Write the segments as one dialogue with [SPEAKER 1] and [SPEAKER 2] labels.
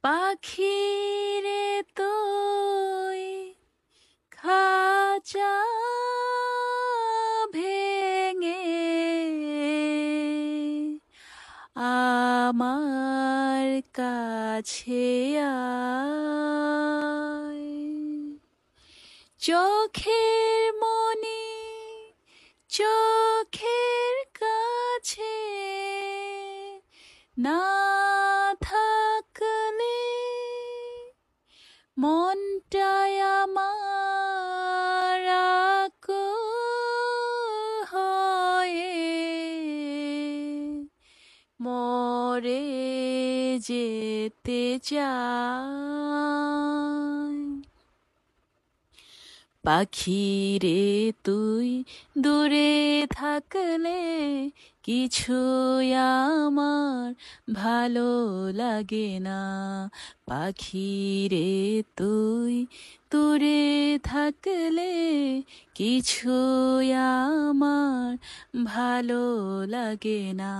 [SPEAKER 1] পাখি রে তুই খাঁচা ভেঙে আমার কাছে আয়, চোখের মনি চোখের কাছে না থাকলে মনটায় আমার আকুল হয়ে মরে যেতে চায়। পাখি রে তুই দূরে থাকলে কিছুই আমার ভালো লাগে না। পাখি রে তুই দূরে থাকলে কিছুই আমার ভালো লাগে না।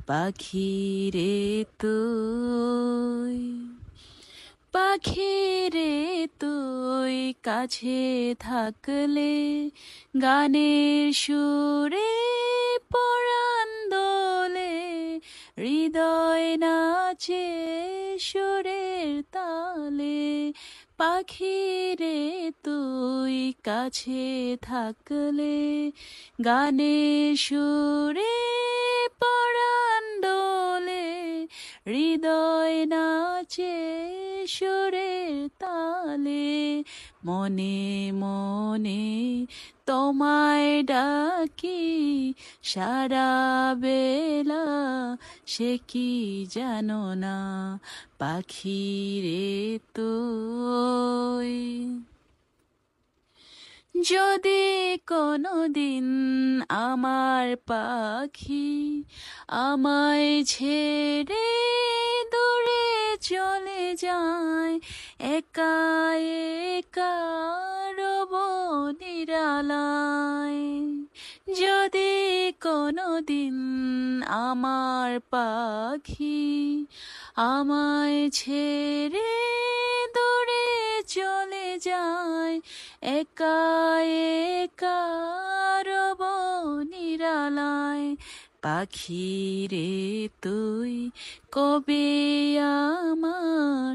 [SPEAKER 1] পাখি রে তুই, পাখি রে তুই কাছে থাকলে গানের সুরে পরাণ দোলে, হৃদয় নাচে সুরের তালে। পাখি রে তুই কাছে থাকলে গানের সুরে পরাণ দোলে, হৃদয় নাচে সুরের তালে। মনে মনে তোমায় ডাকি সারা বেলা, সে কি জানো না পাখি রে তুই। যদি কোনোদিন আমার পাখি আমায় ছেড়ে দূরে চলে যায়, একা একা রব নিরালায়। যদি কোনোদিন আমার পাখি আমায় ছেড়ে দূরে চলে যায়, একা একা রব নিরালায়। পাখি রে তুই কবে আমার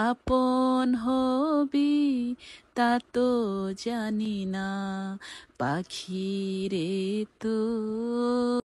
[SPEAKER 1] আপন হবি তা তো জানি না। পাখি রে তুই।